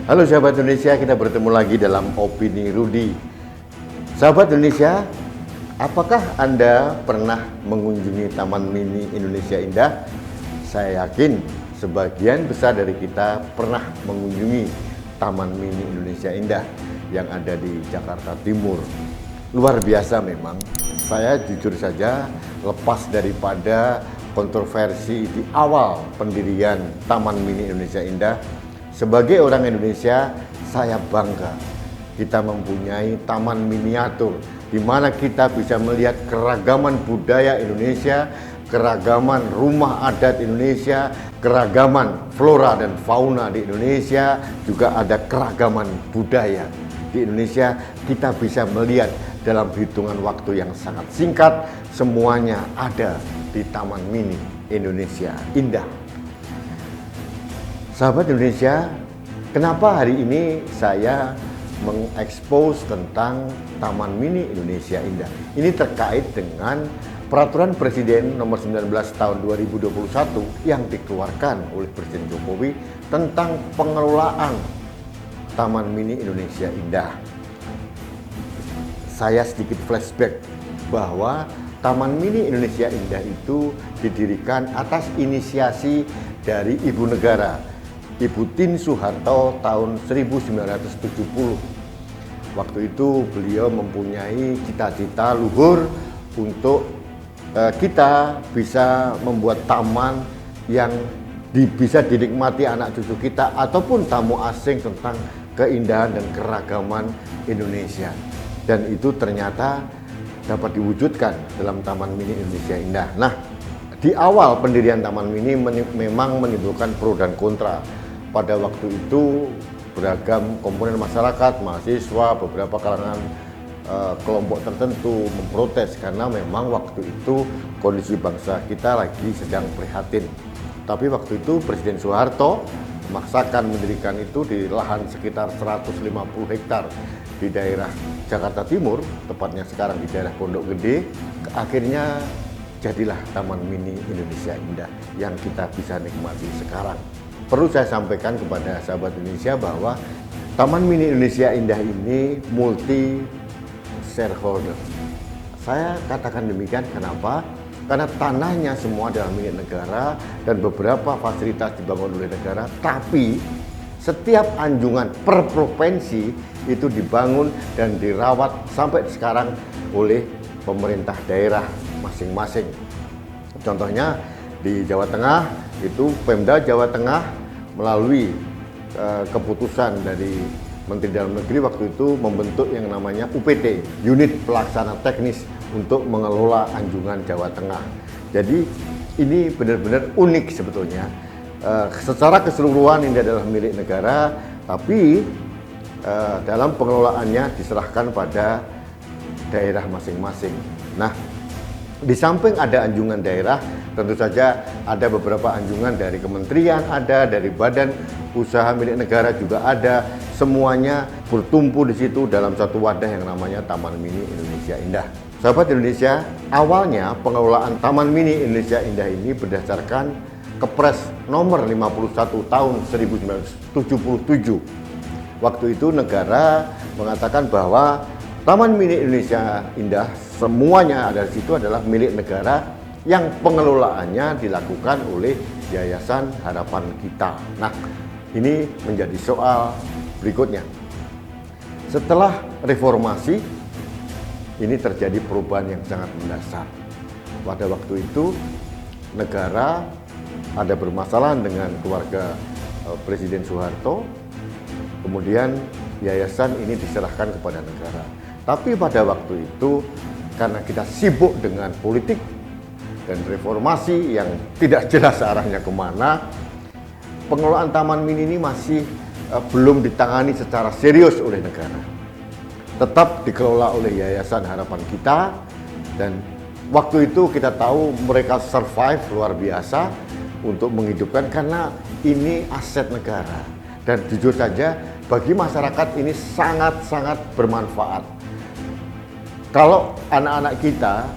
Halo sahabat Indonesia, kita bertemu lagi dalam Opini Rudi. Sahabat Indonesia, apakah Anda pernah mengunjungi Taman Mini Indonesia Indah? Saya yakin sebagian besar dari kita pernah mengunjungi Taman Mini Indonesia Indah yang ada di Jakarta Timur. Luar biasa memang. Saya jujur saja lepas daripada kontroversi di awal pendirian Taman Mini Indonesia Indah, sebagai orang Indonesia, saya bangga kita mempunyai taman miniatur di mana kita bisa melihat keragaman budaya Indonesia, keragaman rumah adat Indonesia, keragaman flora dan fauna di Indonesia, juga ada keragaman budaya di Indonesia. Kita bisa melihat dalam hitungan waktu yang sangat singkat, semuanya ada di Taman Mini Indonesia Indah. Sahabat Indonesia, kenapa hari ini saya mengekspos tentang Taman Mini Indonesia Indah? Ini terkait dengan Peraturan Presiden Nomor 19 Tahun 2021 yang dikeluarkan oleh Presiden Jokowi tentang pengelolaan Taman Mini Indonesia Indah. Saya sedikit flashback bahwa Taman Mini Indonesia Indah itu didirikan atas inisiasi dari Ibu Negara, Ibu Tien Soeharto tahun 1970. Waktu itu beliau mempunyai cita-cita luhur untuk kita bisa membuat taman yang bisa dinikmati anak cucu kita ataupun tamu asing tentang keindahan dan keragaman Indonesia. Dan itu ternyata dapat diwujudkan dalam Taman Mini Indonesia Indah. Nah, di awal pendirian Taman Mini memang menimbulkan pro dan kontra. Pada waktu itu beragam komponen masyarakat, mahasiswa, beberapa kalangan kelompok tertentu memprotes karena memang waktu itu kondisi bangsa kita lagi sedang prihatin. Tapi waktu itu Presiden Soeharto memaksakan mendirikan itu di lahan sekitar 150 hektar di daerah Jakarta Timur, tepatnya sekarang di daerah Pondok Gede. Akhirnya jadilah Taman Mini Indonesia Indah yang kita bisa nikmati sekarang. Perlu saya sampaikan kepada sahabat Indonesia bahwa Taman Mini Indonesia Indah ini multi shareholder. Saya katakan demikian kenapa? Karena tanahnya semua adalah milik negara dan beberapa fasilitas dibangun oleh negara, tapi setiap anjungan per provinsi itu dibangun dan dirawat sampai sekarang oleh pemerintah daerah masing-masing. Contohnya di Jawa Tengah itu Pemda Jawa Tengah melalui keputusan dari Menteri Dalam Negeri waktu itu membentuk yang namanya UPT, Unit Pelaksana Teknis, untuk mengelola Anjungan Jawa Tengah. Jadi ini benar-benar unik sebetulnya. Secara keseluruhan ini adalah milik negara, tapi dalam pengelolaannya diserahkan pada daerah masing-masing. Nah, di samping ada anjungan daerah, tentu saja ada beberapa anjungan dari kementerian, ada dari badan usaha milik negara juga ada. Semuanya bertumpu di situ dalam satu wadah yang namanya Taman Mini Indonesia Indah. Sahabat Indonesia, awalnya pengelolaan Taman Mini Indonesia Indah ini berdasarkan Kepres Nomor 51 Tahun 1977. Waktu itu negara mengatakan bahwa Taman Mini Indonesia Indah semuanya ada di situ adalah milik negara yang pengelolaannya dilakukan oleh Yayasan Harapan Kita. Nah, ini menjadi soal berikutnya. Setelah reformasi, ini terjadi perubahan yang sangat mendasar. Pada waktu itu, negara ada bermasalah dengan keluarga Presiden Soeharto, kemudian yayasan ini diserahkan kepada negara. Tapi pada waktu itu, karena kita sibuk dengan politik dan reformasi yang tidak jelas arahnya kemana, pengelolaan Taman Mini ini masih belum ditangani secara serius oleh negara. Tetap dikelola oleh Yayasan Harapan Kita, dan waktu itu kita tahu mereka survive luar biasa untuk menghidupkan karena ini aset negara. Dan jujur saja bagi masyarakat ini sangat-sangat bermanfaat. Kalau anak-anak kita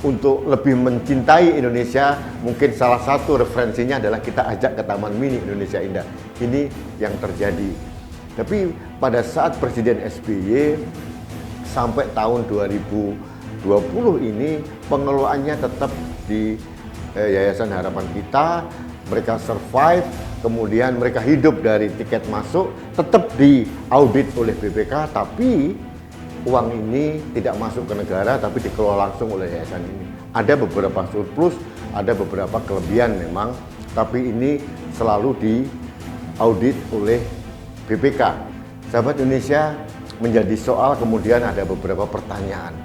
untuk lebih mencintai Indonesia, mungkin salah satu referensinya adalah kita ajak ke Taman Mini Indonesia Indah. Ini yang terjadi. Tapi pada saat Presiden SBY sampai tahun 2020 ini pengelolaannya tetap di Yayasan Harapan Kita, mereka survive, kemudian mereka hidup dari tiket masuk, tetap diaudit oleh BPK, tapi uang ini tidak masuk ke negara tapi dikelola langsung oleh yayasan ini. Ada beberapa surplus, ada beberapa kelebihan memang, tapi ini selalu diaudit oleh BPK. Sahabat Indonesia, menjadi soal kemudian ada beberapa pertanyaan.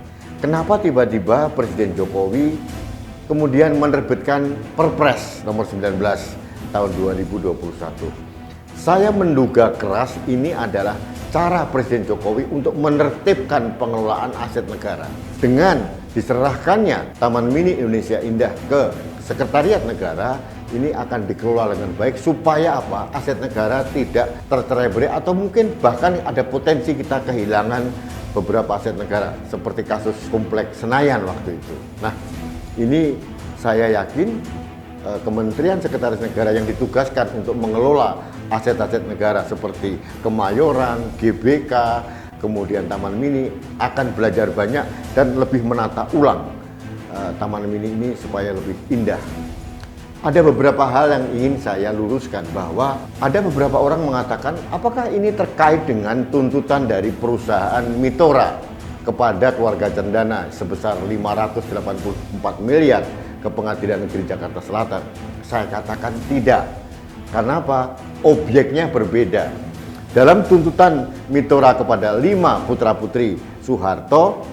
Kenapa tiba-tiba Presiden Jokowi kemudian menerbitkan Perpres nomor 19 tahun 2021? Saya menduga keras ini adalah cara Presiden Jokowi untuk menertibkan pengelolaan aset negara. Dengan diserahkannya Taman Mini Indonesia Indah ke Sekretariat Negara, ini akan dikelola dengan baik supaya apa? Aset negara tidak tercerai-berai atau mungkin bahkan ada potensi kita kehilangan beberapa aset negara seperti kasus Kompleks Senayan waktu itu. Nah, ini saya yakin Kementerian Sekretaris Negara yang ditugaskan untuk mengelola aset-aset negara seperti Kemayoran, GBK, kemudian Taman Mini akan belajar banyak dan lebih menata ulang Taman Mini ini supaya lebih indah. Ada beberapa hal yang ingin saya luruskan, bahwa ada beberapa orang mengatakan apakah ini terkait dengan tuntutan dari perusahaan Mitora kepada keluarga Cendana sebesar 584 miliar ke Pengadilan Negeri Jakarta Selatan. Saya katakan tidak. Karena apa? Objeknya berbeda. Dalam tuntutan Mitora kepada 5 putra-putri Soeharto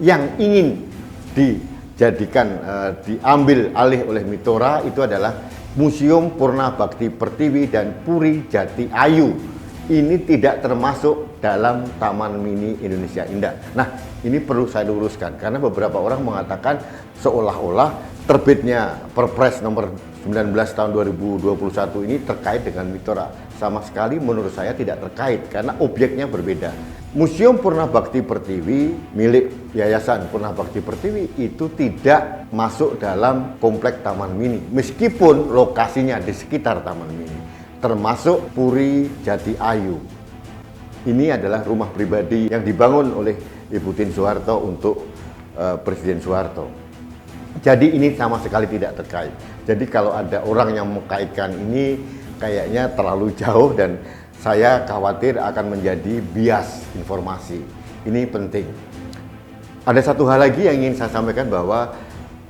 yang ingin diambil alih oleh Mitora itu adalah Museum Purna Bakti Pertiwi dan Puri Jati Ayu. Ini tidak termasuk dalam Taman Mini Indonesia Indah. Nah, ini perlu saya luruskan karena beberapa orang mengatakan seolah-olah terbitnya Perpres nomor 19 tahun 2021 ini terkait dengan Mitora. Sama sekali menurut saya tidak terkait karena objeknya berbeda. Museum Purna Bakti Pertiwi milik Yayasan Purna Bakti Pertiwi itu tidak masuk dalam komplek Taman Mini meskipun lokasinya di sekitar Taman Mini, termasuk Puri Jati Ayu. Ini adalah rumah pribadi yang dibangun oleh Ibu Tien Soeharto untuk Presiden Soeharto. Jadi ini sama sekali tidak terkait. Jadi kalau ada orang yang mengkaitkan ini kayaknya terlalu jauh dan saya khawatir akan menjadi bias informasi. Ini penting. Ada satu hal lagi yang ingin saya sampaikan, bahwa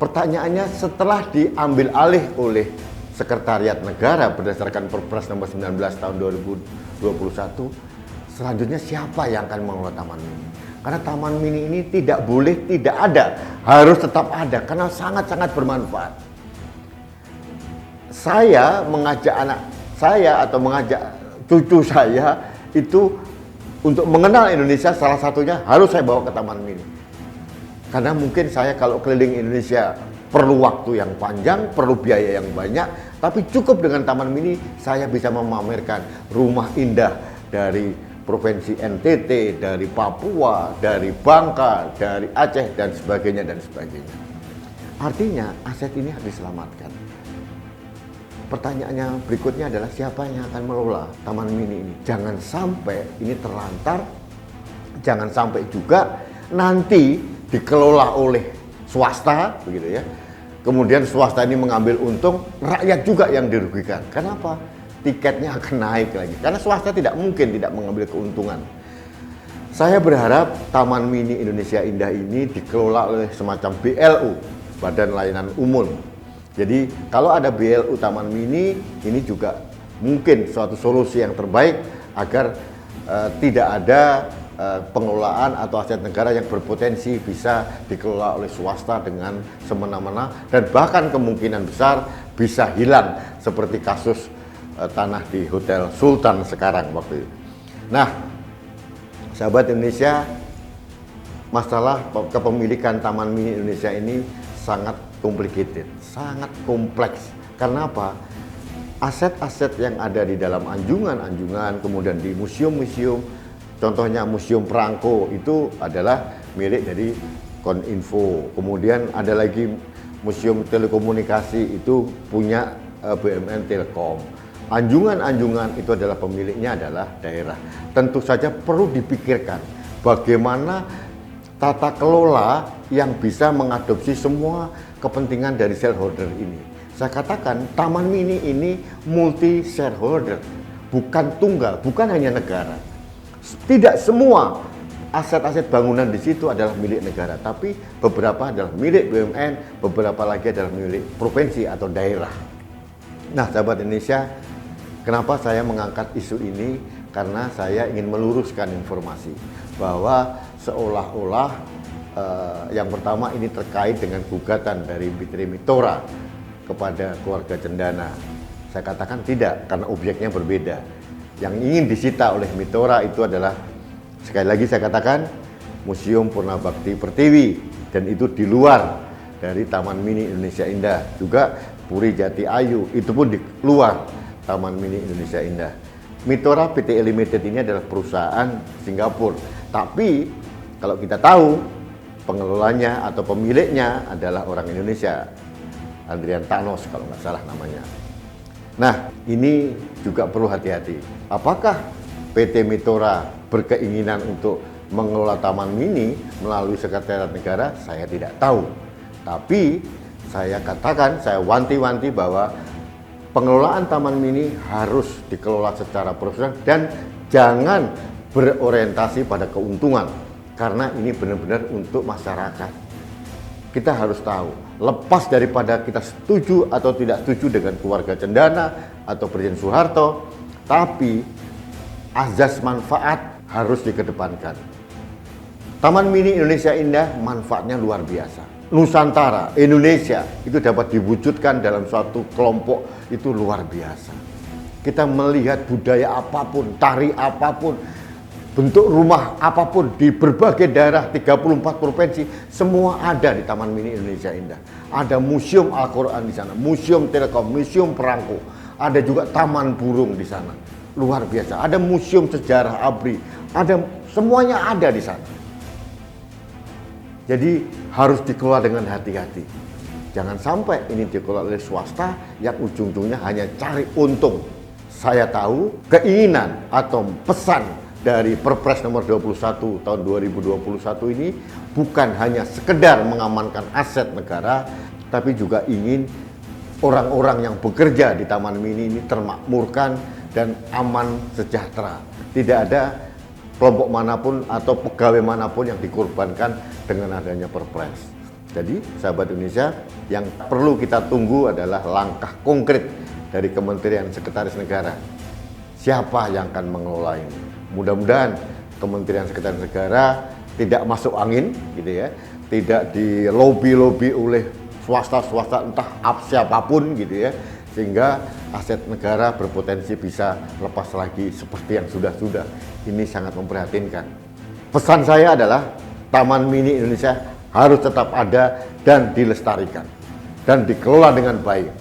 pertanyaannya setelah diambil alih oleh Sekretariat Negara berdasarkan Perpres nomor 19 tahun 2021, selanjutnya siapa yang akan mengelola Taman Mini? Karena Taman Mini ini tidak boleh tidak ada, harus tetap ada karena sangat-sangat bermanfaat. Saya mengajak anak saya atau mengajak cucu saya itu untuk mengenal Indonesia, salah satunya harus saya bawa ke Taman Mini. Karena mungkin saya kalau keliling Indonesia perlu waktu yang panjang, perlu biaya yang banyak, tapi cukup dengan Taman Mini saya bisa memamerkan rumah indah dari Provinsi NTT, dari Papua, dari Bangka, dari Aceh dan sebagainya dan sebagainya. Artinya aset ini harus diselamatkan. Pertanyaannya berikutnya adalah siapa yang akan mengelola Taman Mini ini? Jangan sampai ini terlantar, jangan sampai juga nanti dikelola oleh swasta, begitu ya. Kemudian swasta ini mengambil untung, rakyat juga yang dirugikan. Kenapa? Tiketnya akan naik lagi. Karena swasta tidak mungkin tidak mengambil keuntungan. Saya berharap Taman Mini Indonesia Indah ini dikelola oleh semacam BLU, Badan Layanan Umum. Jadi kalau ada BLU Taman Mini, ini juga mungkin suatu solusi yang terbaik agar tidak ada pengelolaan atau aset negara yang berpotensi bisa dikelola oleh swasta dengan semena-mena dan bahkan kemungkinan besar bisa hilang seperti kasus tanah di Hotel Sultan sekarang waktu itu. Nah, sahabat Indonesia, masalah kepemilikan Taman Mini Indonesia ini sangat complicated, sangat kompleks. Karena apa? Aset-aset yang ada di dalam anjungan-anjungan, kemudian di museum-museum, contohnya Museum Perangko itu adalah milik dari Koninfo. Kemudian ada lagi Museum Telekomunikasi itu punya BUMN Telkom. Anjungan-anjungan itu adalah pemiliknya adalah daerah. Tentu saja perlu dipikirkan bagaimana tata kelola yang bisa mengadopsi semua kepentingan dari shareholder ini. Saya katakan Taman Mini ini multi shareholder, bukan tunggal, bukan hanya negara. Tidak semua aset-aset bangunan di situ adalah milik negara, tapi beberapa adalah milik BUMN, beberapa lagi adalah milik provinsi atau daerah. Nah, sahabat Indonesia, kenapa saya mengangkat isu ini? Karena saya ingin meluruskan informasi bahwa seolah-olah yang pertama ini terkait dengan gugatan dari PT Mitora kepada keluarga Cendana. Saya katakan tidak, karena objeknya berbeda. Yang ingin disita oleh Mitora itu adalah, sekali lagi saya katakan, Museum Purnabakti Pertiwi, dan itu di luar dari Taman Mini Indonesia Indah. Juga Puri Jati Ayu, itu pun di luar Taman Mini Indonesia Indah. Mitora Pte Limited ini adalah perusahaan Singapura, tapi kalau kita tahu pengelolanya atau pemiliknya adalah orang Indonesia, Adrian Thanos kalau nggak salah namanya. Nah, ini juga perlu hati-hati. Apakah PT Mitora berkeinginan untuk mengelola Taman Mini melalui Sekretariat Negara? Saya tidak tahu. Tapi saya katakan, saya wanti-wanti bahwa pengelolaan Taman Mini harus dikelola secara profesional dan jangan berorientasi pada keuntungan, karena ini benar-benar untuk masyarakat. Kita harus tahu, lepas daripada kita setuju atau tidak setuju dengan keluarga Cendana atau Presiden Soeharto, tapi azas manfaat harus dikedepankan. Taman Mini Indonesia Indah manfaatnya luar biasa. Nusantara, Indonesia itu dapat diwujudkan dalam suatu kelompok itu luar biasa. Kita melihat budaya apapun, tari apapun, bentuk rumah apapun di berbagai daerah, 34 provinsi, semua ada di Taman Mini Indonesia Indah. Ada Museum Al-Quran di sana, Museum Telekom, Museum Perangko, ada juga Taman Burung di sana. Luar biasa, ada Museum Sejarah ABRI, ada, semuanya ada di sana. Jadi harus dikelola dengan hati-hati. Jangan sampai ini dikelola oleh swasta yang ujung-ujungnya hanya cari untung. Saya tahu keinginan atau pesan dari Perpres nomor 21 tahun 2021 ini bukan hanya sekedar mengamankan aset negara, tapi juga ingin orang-orang yang bekerja di Taman Mini ini termakmurkan dan aman sejahtera. Tidak ada kelompok manapun atau pegawai manapun yang dikorbankan dengan adanya Perpres. Jadi, sahabat Indonesia, yang perlu kita tunggu adalah langkah konkret dari Kementerian Sekretaris Negara. Siapa yang akan mengelola ini? Mudah-mudahan Kementerian Sekretaris Negara tidak masuk angin, gitu ya, tidak di lobby oleh swasta entah siapapun, gitu ya, sehingga aset negara berpotensi bisa lepas lagi seperti yang sudah-sudah. Ini sangat memprihatinkan. Pesan saya adalah Taman Mini Indonesia harus tetap ada dan dilestarikan dan dikelola dengan baik.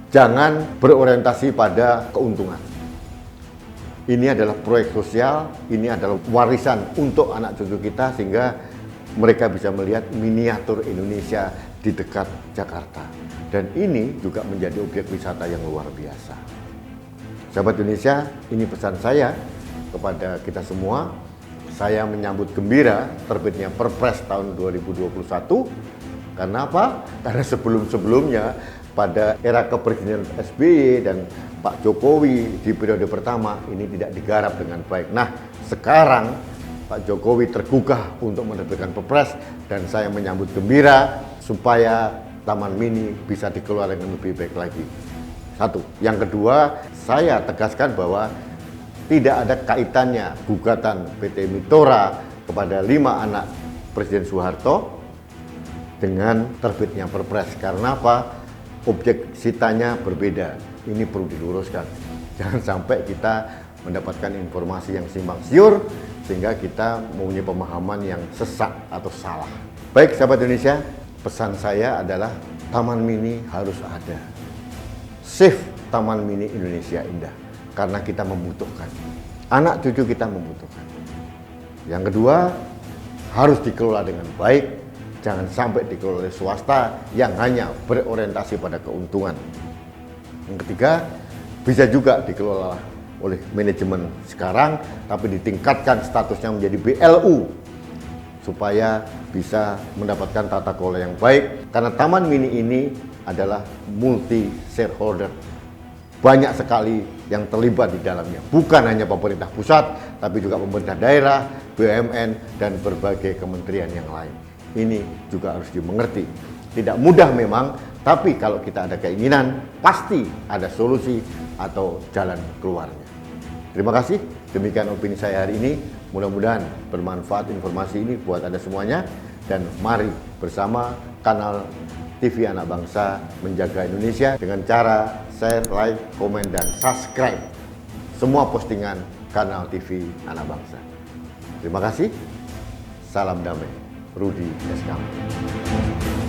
Jangan berorientasi pada keuntungan. Ini adalah proyek sosial, ini adalah warisan untuk anak cucu kita sehingga mereka bisa melihat miniatur Indonesia di dekat Jakarta. Dan ini juga menjadi objek wisata yang luar biasa. Sahabat Indonesia, ini pesan saya kepada kita semua. Saya menyambut gembira terbitnya Perpres tahun 2021. Karena apa? Karena sebelum-sebelumnya pada era kepemimpinan SBY dan Pak Jokowi di periode pertama ini tidak digarap dengan baik. Nah, sekarang Pak Jokowi tergugah untuk menerbitkan Perpres dan saya menyambut gembira supaya Taman Mini bisa dikelola dengan lebih baik lagi. Satu. Yang kedua, saya tegaskan bahwa tidak ada kaitannya gugatan PT Mitora kepada 5 anak Presiden Soeharto dengan terbitnya Perpres. Karena apa? Objek sitanya berbeda. Ini perlu diluruskan. Jangan sampai kita mendapatkan informasi yang simpang siur sehingga kita mempunyai pemahaman yang sesat atau salah. Baik, sahabat Indonesia, pesan saya adalah Taman Mini harus ada. Save Taman Mini Indonesia Indah karena kita membutuhkan. Anak cucu kita membutuhkan. Yang kedua, harus dikelola dengan baik. Jangan sampai dikelola oleh swasta yang hanya berorientasi pada keuntungan. Yang ketiga, bisa juga dikelola oleh manajemen sekarang, tapi ditingkatkan statusnya menjadi BLU supaya bisa mendapatkan tata kelola yang baik. Karena Taman Mini ini adalah multi shareholder, banyak sekali yang terlibat di dalamnya, bukan hanya pemerintah pusat, tapi juga pemerintah daerah, BUMN, dan berbagai kementerian yang lain. Ini juga harus dimengerti. Tidak mudah memang, tapi kalau kita ada keinginan, pasti ada solusi atau jalan keluarnya. Terima kasih, demikian opini saya hari ini. Mudah-mudahan bermanfaat informasi ini buat Anda semuanya. Dan mari bersama kanal TV Anak Bangsa menjaga Indonesia dengan cara share, like, komen, dan subscribe semua postingan kanal TV Anak Bangsa. Terima kasih, salam damai, Rudi SK.